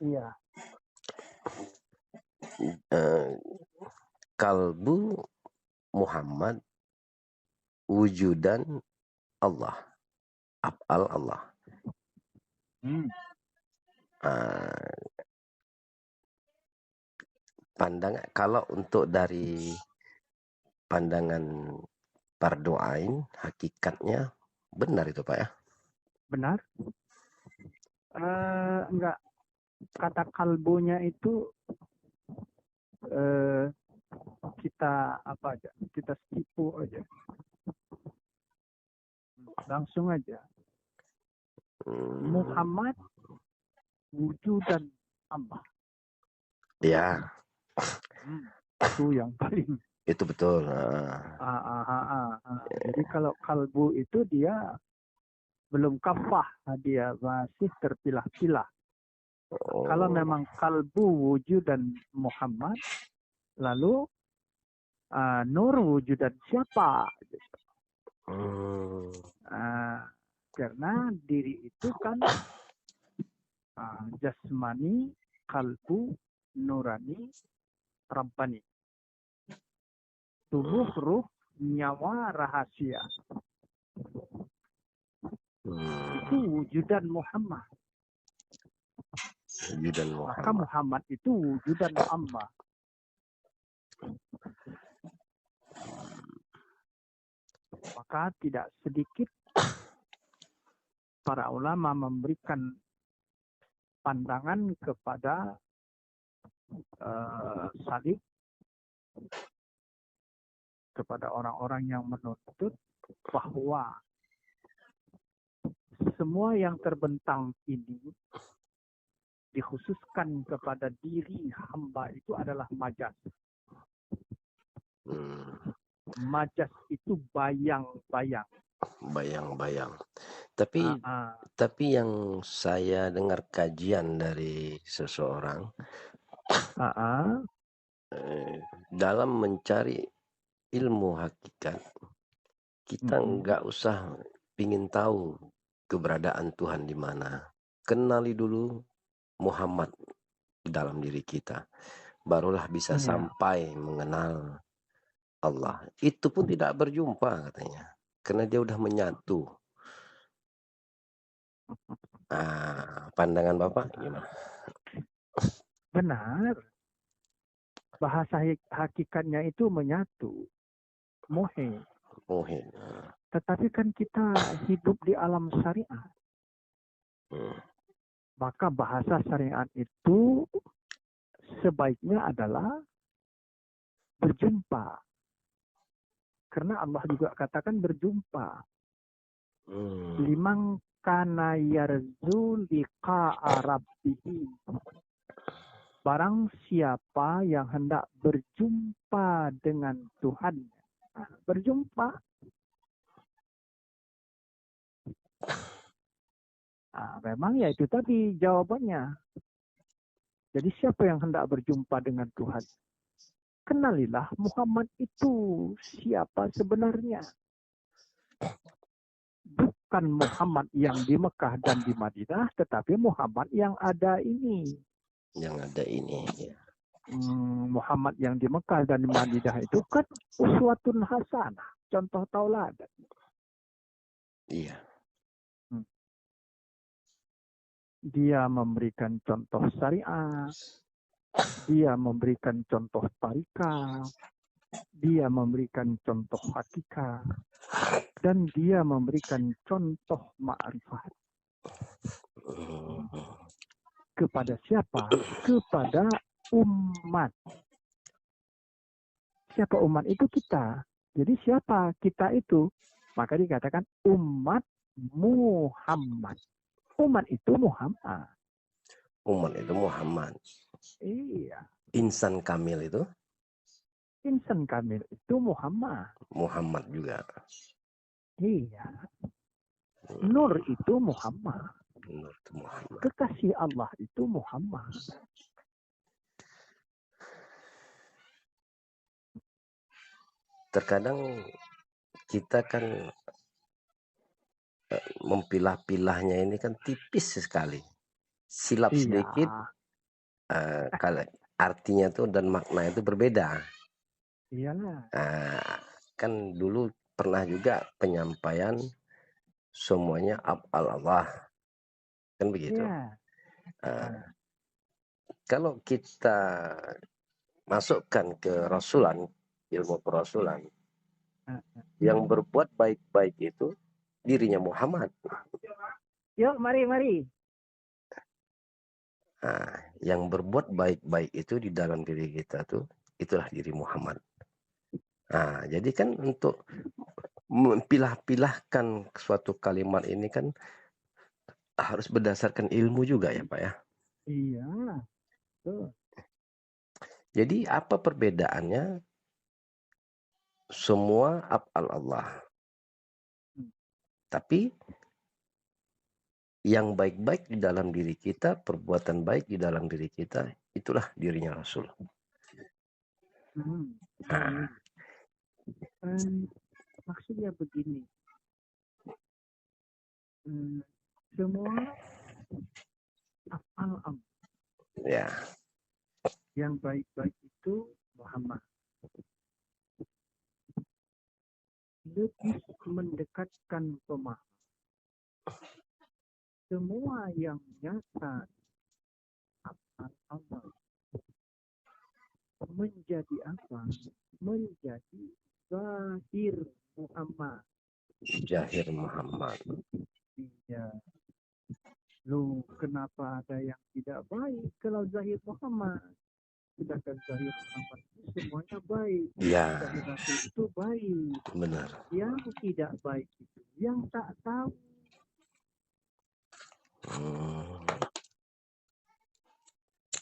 Iya. Kalbu Muhammad wujudan Allah, af'al Allah. Pandangan kalau untuk dari pandangan fardu ain, hakikatnya benar itu Pak ya? Benar? Enggak. Kata kalbunya itu kita apa aja? Kita tipu aja. Langsung aja. Muhammad wujudan Allah. Ya. Itu yang paling. Itu betul. Jadi kalau kalbu itu dia belum kafah, dia masih terpilah-pilah. Kalau memang kalbu wujudan Muhammad, lalu nur wujudan siapa? Karena diri itu kan jasmani, kalbu, nurani, rabbani. Tubuh, ruh, nyawa, rahasia. Itu wujudan Muhammad. Wujudan Muhammad. Maka Muhammad itu wujudan Allah. Maka tidak sedikit para ulama memberikan pandangan kepada salib, kepada orang-orang yang menuntut bahwa semua yang terbentang ini dikhususkan kepada diri hamba itu adalah majaz. Majaz itu bayang-bayang. Bayang-bayang. Tapi yang saya dengar kajian dari seseorang, dalam mencari ilmu hakikat, kita nggak usah pingin tahu keberadaan Tuhan di mana. Kenali dulu Muhammad dalam diri kita. Barulah bisa sampai mengenal Allah. Itu pun tidak berjumpa katanya. Karena dia udah menyatu. Pandangan Bapak gimana? Benar. Bahasa hakikatnya itu menyatu. Muhid. Tetapi kan kita hidup di alam syariat. Maka bahasa syariat itu sebaiknya adalah berjumpa. Karena Allah juga katakan berjumpa. Liman kana yarzu liqa'a rabbih. Barang siapa yang hendak berjumpa dengan Tuhan. Berjumpa. Memang ya itu tadi jawabannya. Jadi siapa yang hendak berjumpa dengan Tuhan? Kenalilah Muhammad itu siapa sebenarnya. Bukan Muhammad yang di Mekah dan di Madinah, tetapi Muhammad yang ada ini. Yang ada ini. Ya. Muhammad yang di Mekah dan di Madinah itu kan uswatun hasanah, contoh tauladan. Iya. Dia memberikan contoh syariat, dia memberikan contoh tarikat, dia memberikan contoh hakikat, dan dia memberikan contoh ma'rifat. Kepada siapa? Kepada umat. Siapa umat itu? Kita. Jadi siapa kita itu? Maka dikatakan umat Muhammad. Umat itu Muhammad. Umat itu Muhammad. Iya. Insan kamil itu? Insan kamil itu Muhammad. Muhammad juga. Iya. Nur itu Muhammad. Nur itu Muhammad. Kekasih Allah itu Muhammad. Terkadang kita kan mempilah-pilahnya ini kan tipis sekali. Silap sedikit Kalau artinya tuh dan makna itu berbeda. Iyalah. Kan dulu pernah juga penyampaian semuanya Allah, kan begitu. Iya. Kalau kita masukkan ke rasulan, ilmu perasulan, yang berbuat baik-baik itu dirinya Muhammad. Yuk, mari. Yang berbuat baik-baik itu di dalam diri kita tuh, itulah diri Muhammad. Jadi kan untuk mempilah-pilahkan suatu kalimat ini kan harus berdasarkan ilmu juga ya Pak ya. Iya. Tuh. Jadi apa perbedaannya? Semua af'al Allah. Tapi yang baik-baik di dalam diri kita, perbuatan baik di dalam diri kita, itulah dirinya Rasul. Maksudnya begini. Semua af'al Allah. Ya. Yang baik-baik itu Muhammad. Lebih mendekatkan pemahaman. Semua yang nyata af'al Allah menjadi apa? Menjadi zahir Muhammad. Zahir Muhammad. Iya. Loh, kenapa ada yang tidak baik kalau zahir Muhammad? Sedangkan zahir Muhammad itu semuanya baik. Ya. Zahir Rasul itu baik. Benar. Yang tidak baik itu yang tak tahu.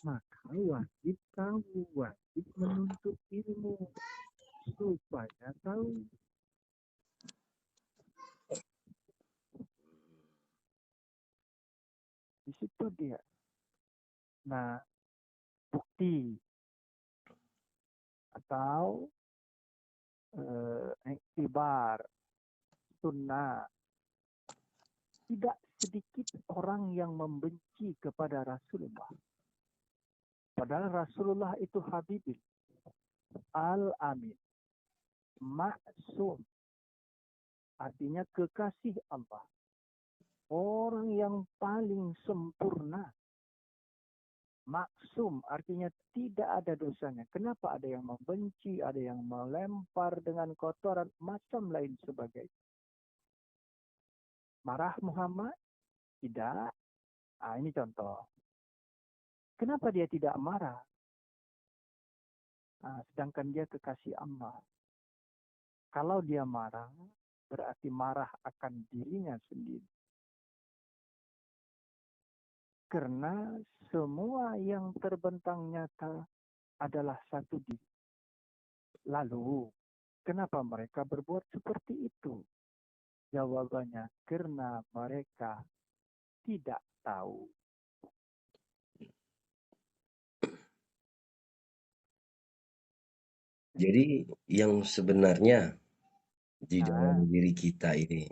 Maka wajib tahu, wajib menuntut ilmu supaya tahu. Di situ dia. Nah, bukti atau iktibar sunnah. Tidak sedikit orang yang membenci kepada Rasulullah. Padahal Rasulullah itu Habibil, Al-Amin, Maksum. Artinya kekasih Allah. Orang yang paling sempurna. Maksum artinya tidak ada dosanya. Kenapa ada yang membenci, ada yang melempar dengan kotoran, macam lain sebagainya. Marah Muhammad? Tidak. Ini contoh. Kenapa dia tidak marah? Sedangkan dia kekasih Allah. Kalau dia marah, berarti marah akan dirinya sendiri. Karena semua yang terbentang nyata adalah satu diri. Lalu, kenapa mereka berbuat seperti itu? Jawabannya, karena mereka tidak tahu. Jadi yang sebenarnya di dalam diri kita ini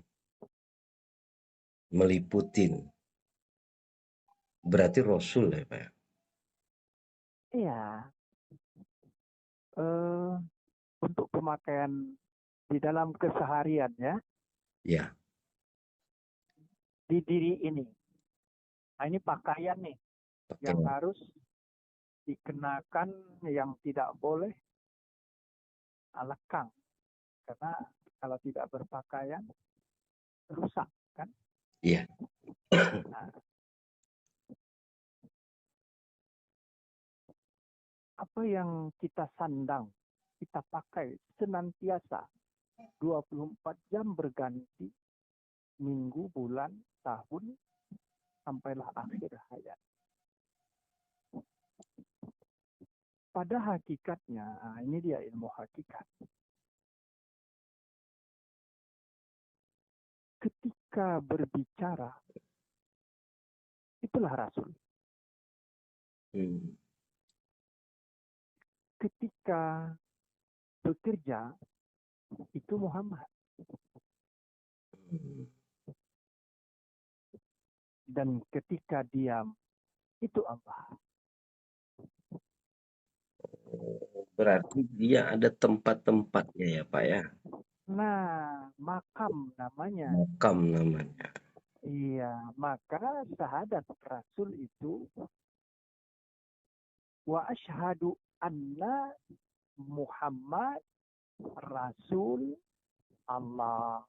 meliputin berarti Rasul ya Pak? Iya. Untuk pemakaian di dalam keseharian ya. Ya. Di diri ini. Ini pakaian nih. Yang harus dikenakan, yang tidak boleh lekang. Karena kalau tidak berpakaian rusak kan? Iya. Apa yang kita sandang, kita pakai senantiasa 24 jam berganti, minggu, bulan, tahun, sampailah akhir hayat. Pada hakikatnya, ini dia ilmu hakikat. Ketika berbicara, itulah Rasul. Ketika bekerja, itu Muhammad. Dan ketika diam, itu Allah. Berarti dia ada tempat-tempatnya ya Pak ya? Nah, makam namanya. Makam namanya. Iya, maka syahadat Rasul itu wa asyhadu anna Muhammad Rasul Allah.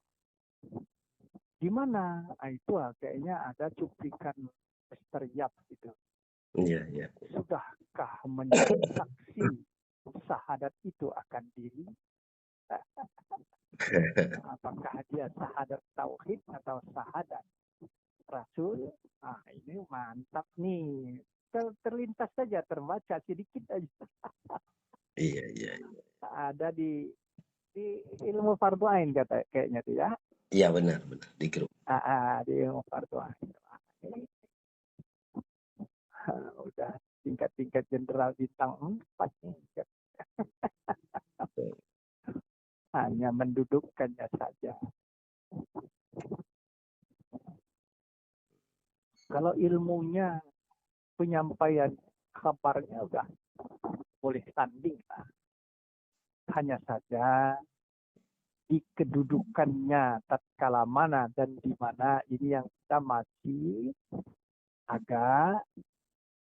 Di mana? Itu kayaknya ada cuplikan Mr. Yap gitu. Iya, iya. Sudahkah menjadi saksi syahadat itu akan diri? Apakah dia syahadat tauhid atau syahadat Rasul? Ini mantap nih. Terlintas saja, terbaca sedikit aja. Iya, iya. Ada di ilmu fardu ain kayaknya tuh ya. Iya benar, benar di grup. Di ilmu fardu ain. Udah tingkat-tingkat jenderal bintang 4 nih. Hanya mendudukkannya saja. Kalau ilmunya, penyampaian kabarnya udah boleh tanding lah. Hanya saja di kedudukannya tatkala mana dan di mana ini yang kita masih agak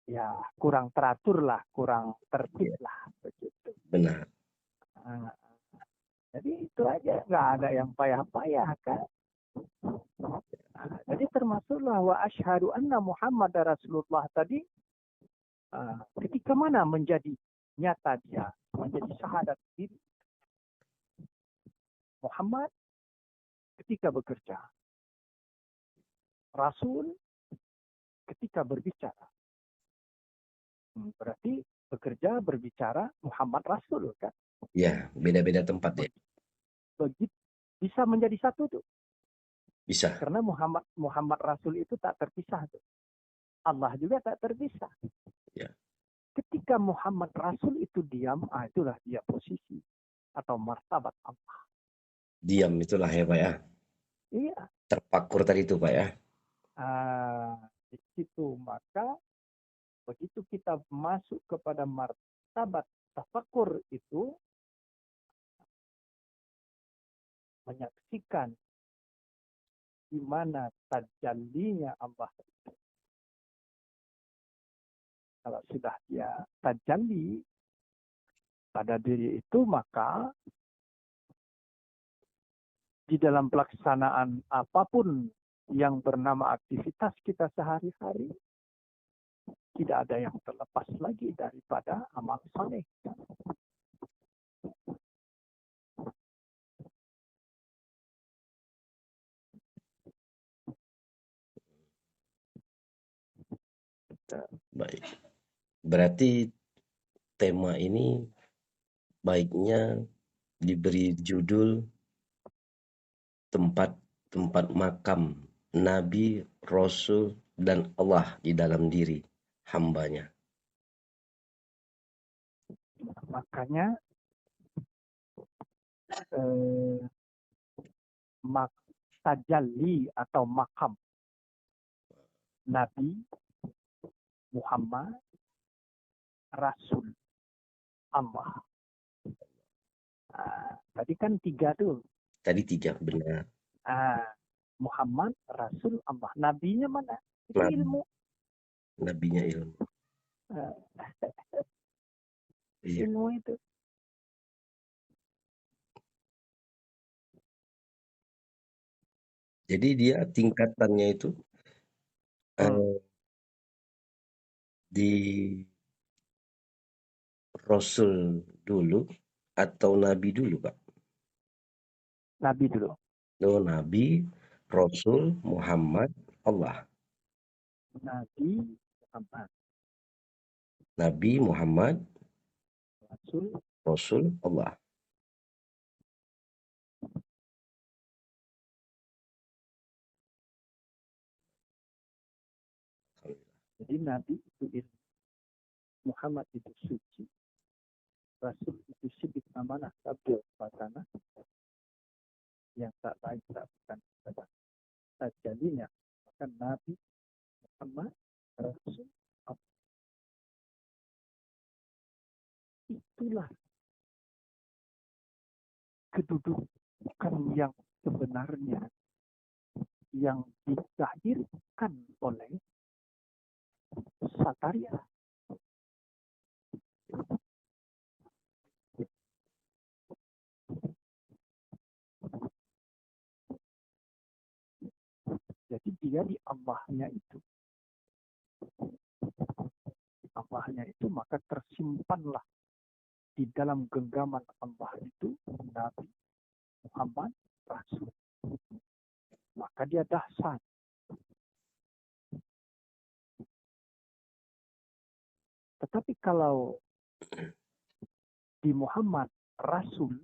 ya kurang teratur lah, kurang tertib lah begitu. Benar. Nah, jadi itu aja, nggak ada yang payah-payah kan. Nah, jadi termasuklah wa asyhadu anna Muhammad Rasulullah tadi. Ketika mana menjadi nyata dia, menjadi syahadat diri Muhammad ketika bekerja, Rasul ketika berbicara. Berarti bekerja, berbicara, Muhammad Rasul kan? Ya, beda-beda tempat ya. Begitu bisa menjadi satu tuh. Bisa. Karena Muhammad Rasul itu tak terpisah tuh. Allah juga tak terpisah. Ya. Ketika Muhammad Rasul itu diam, itulah dia posisi atau martabat Allah. Diam itulah ya Pak ya. Iya. Terpakur tadi itu Pak ya. Di situ maka begitu kita masuk kepada martabat tafakur itu, menyaksikan di mana tajallinya Allah. Kalau sudah dia tajalli pada diri itu, maka di dalam pelaksanaan apapun yang bernama aktivitas kita sehari-hari, tidak ada yang terlepas lagi daripada amal saleh. Baik. Berarti tema ini baiknya diberi judul tempat makam Nabi, Rasul, dan Allah di dalam diri hambanya. Makanya tajalli atau makam Nabi Muhammad Rasul Allah. Tadi kan 3 tuh. Tadi 3 benar. Muhammad Rasul Allah. Nabinya mana? Itu ilmu. Nabinya ilmu. Iya. Ilmu itu. Jadi dia tingkatannya itu di Rasul dulu atau Nabi dulu, Pak? Nabi dulu. Oh, Nabi, Rasul, Muhammad, Allah. Nabi Muhammad. Nabi Muhammad, Rasul, Allah. Jadi Nabi itu ilmu. Muhammad itu suci. Rasul itu sidik amanah sabda batana. Yang tak baik tak bukan pada tajalinya. Maka Nabi Muhammad Rasul Allah. Itulah kedudukan yang sebenarnya yang dilahirkan oleh Sataria. Jadi dia di Allahnya itu. Allahnya itu maka tersimpanlah di dalam genggaman Allah itu Nabi Muhammad Rasul. Maka dia dahsyat. Tetapi kalau di Muhammad Rasul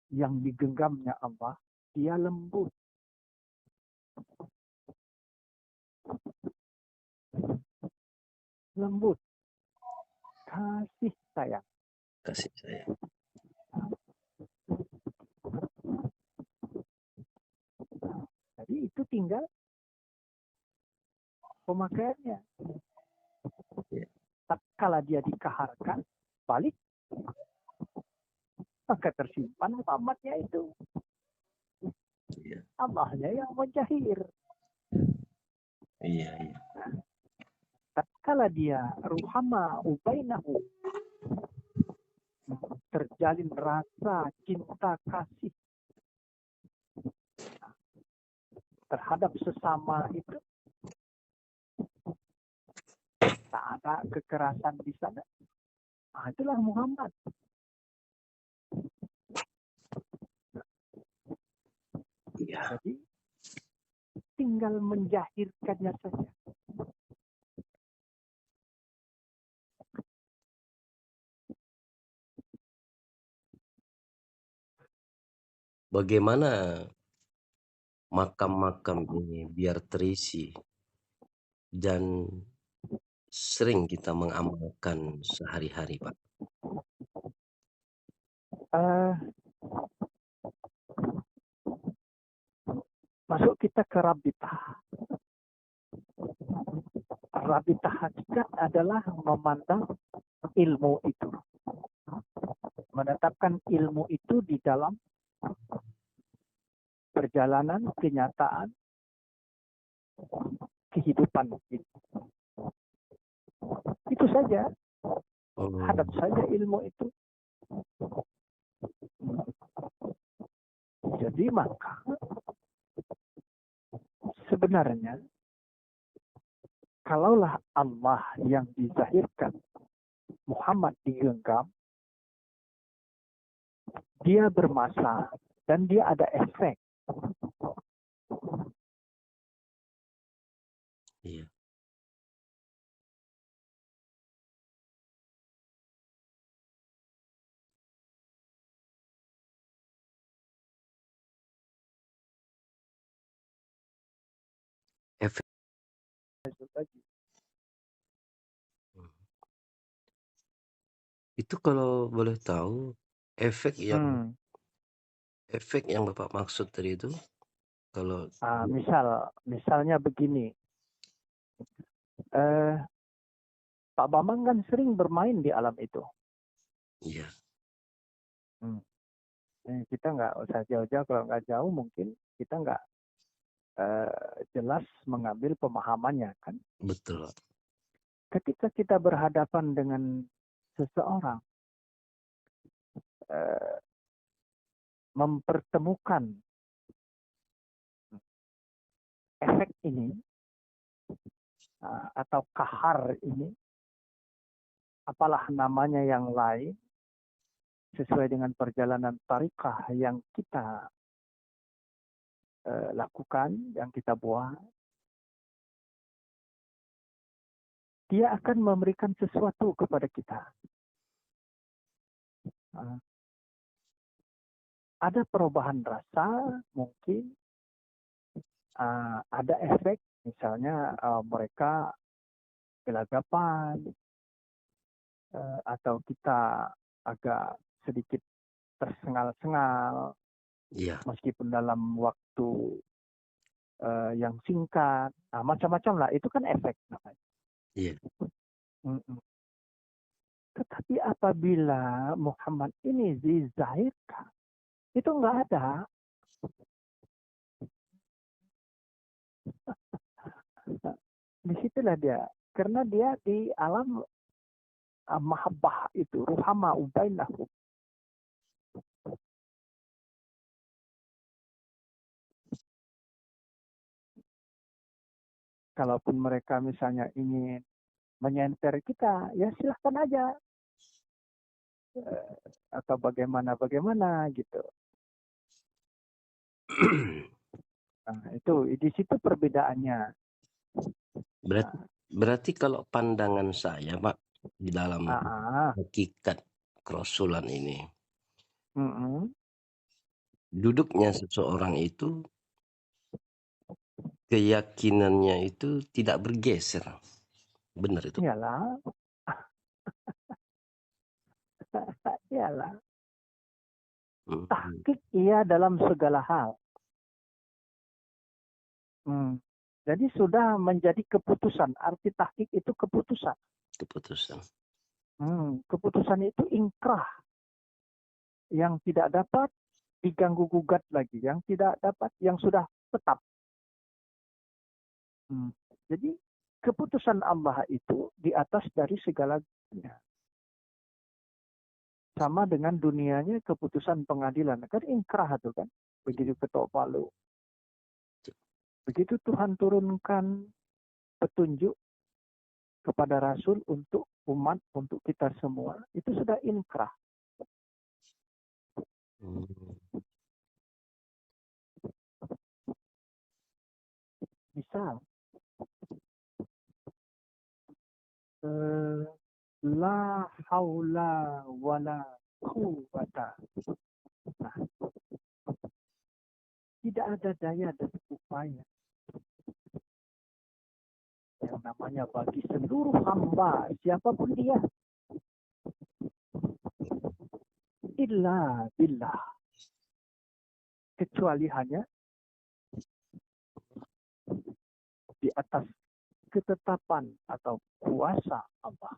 yang digenggamnya Allah, dia lembut. Lembut. Kasih sayang. Kasih sayang. Jadi itu tinggal pemakaiannya. Ya. Tapi kalau dia dikaharkan, balik, maka tersimpan Muhammadnya itu. Ya. Allahnya yang menjahir. Iya, iya. Tapi kalau dia ruhama ubainahu, terjalin rasa cinta kasih terhadap sesama itu, tak ada kekerasan di sana. Itulah Muhammad. Iya. Jadi tinggal menjahirkannya saja. Bagaimana makam-makam ini biar terisi dan sering kita mengamalkan sehari-hari, Pak? Masuk kita ke Rabitah. Rabitah hakikat adalah memandang ilmu itu. Menetapkan ilmu itu di dalam perjalanan kenyataan kehidupan ini. Itu saja. Hadap saja ilmu itu. Jadi maka sebenarnya kalaulah Allah yang dizahirkan, Muhammad digenggam, dia bermasa dan dia ada efek. Iya. Efek. Itu kalau boleh tahu efek yang Bapak maksud tadi itu kalau misalnya begini, Pak Bambang kan sering bermain di alam itu. iya. Kita nggak usah jauh-jauh, kalau nggak jauh mungkin kita nggak jelas mengambil pemahamannya kan. Betul. Ketika kita berhadapan dengan seseorang, mempertemukan efek ini atau kahar ini, apalah namanya yang lain, sesuai dengan perjalanan tarikah yang kita lakukan, yang kita buat, dia akan memberikan sesuatu kepada kita. Ada perubahan rasa, mungkin ada efek, misalnya mereka gelagapan, atau kita agak sedikit tersengal-sengal, meskipun dalam waktu yang singkat, macam-macam lah, itu kan efek namanya. Iya. Tetapi Tapi apabila Muhammad ini dizahirkan, itu nggak ada. Disitulah dia. Karena dia di alam mahabbah itu, ruhama ubainahum. Kalaupun mereka misalnya ingin menyenter kita, ya silahkan aja. Atau bagaimana gitu. Nah, itu di situ perbedaannya. Berarti kalau pandangan saya, Pak, di dalam hakikat kerasulan ini, duduknya seseorang itu, keyakinannya itu tidak bergeser. Benar itu? Iyalah. Iyalah. Tahqiq ia dalam segala hal. Jadi sudah menjadi keputusan. Arti tahqiq itu keputusan. Keputusan. Keputusan itu ingkrah. Yang tidak dapat diganggu gugat lagi. Yang tidak dapat, yang sudah tetap. Jadi keputusan Allah itu di atas dari segalanya. Sama dengan dunianya keputusan pengadilan. Kan ingkrah itu kan. Begitu ketok palu. Begitu Tuhan turunkan petunjuk kepada Rasul untuk umat, untuk kita semua, itu sudah inkrah. Misal, la haula wala quwata. Nah, tidak ada daya dan upaya yang namanya bagi seluruh hamba, siapapun dia, illa billah, kecuali hanya di atas ketetapan atau kuasa Allah.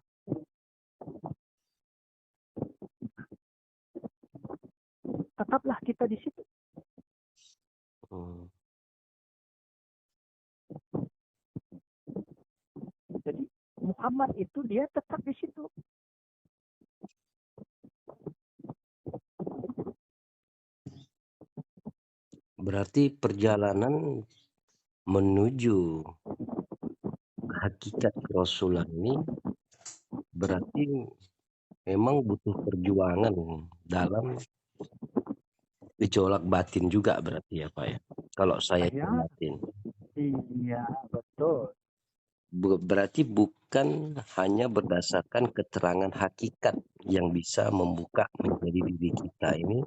Tetaplah kita di situ. Jadi Muhammad itu dia tetap di situ. Berarti perjalanan menuju hakikat kerasulan ini berarti memang butuh perjuangan dalam gejolak batin juga berarti ya Pak ya. Kalau saya cermatin. Iya, betul. Berarti bukan hanya berdasarkan keterangan hakikat yang bisa membuka menjadi diri kita ini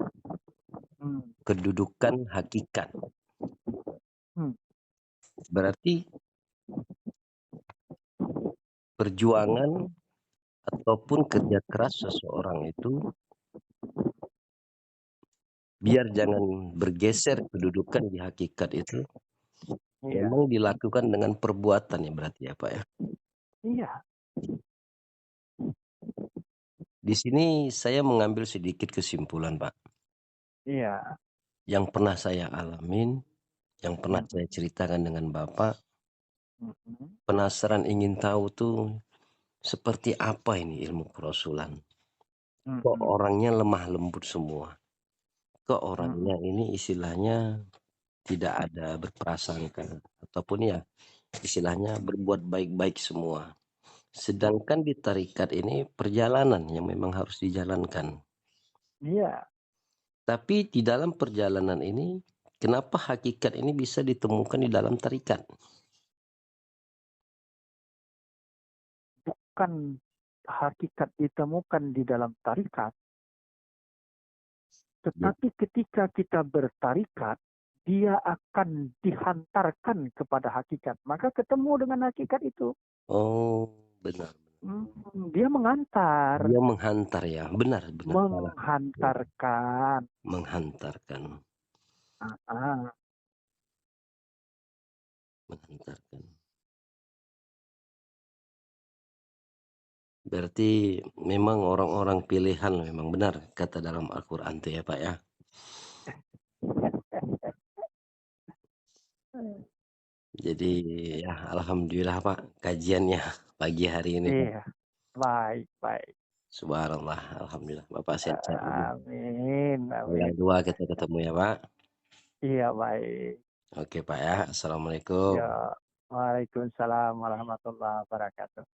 kedudukan hakikat. Berarti perjuangan ataupun kerja keras seseorang itu biar jangan bergeser kedudukan di hakikat itu memang dilakukan dengan perbuatan ya berarti ya Pak ya. Iya. Di sini saya mengambil sedikit kesimpulan Pak. Iya. Yang pernah saya alamin, yang pernah saya ceritakan dengan Bapak, penasaran ingin tahu tuh seperti apa ini ilmu kerasulan. Kok orangnya lemah lembut semua. Kok orangnya ini istilahnya tidak ada berprasangka ataupun ya istilahnya berbuat baik-baik semua. Sedangkan di tarikat ini perjalanan yang memang harus dijalankan. Iya. Tapi di dalam perjalanan ini, kenapa hakikat ini bisa ditemukan di dalam tarikat? Bukan hakikat ditemukan di dalam tarikat. Tetapi ketika kita bertarikat, dia akan dihantarkan kepada hakikat. Maka ketemu dengan hakikat itu. Oh, benar. Dia mengantar. Dia menghantar ya, benar. Menghantarkan. Menghantarkan. Menghantarkan. Berarti memang orang-orang pilihan memang benar kata dalam Al-Quran itu ya Pak ya. Jadi ya alhamdulillah Pak kajiannya pagi hari ini Pak. Iya, baik, baik. Subhanallah, alhamdulillah. Bapak sehat-sehat dulu. Amin, Tanggal amin. 2 kita ketemu ya Pak. Iya, baik. Oke Pak ya. Assalamualaikum. Ya, Waalaikumsalam warahmatullahi wabarakatuh.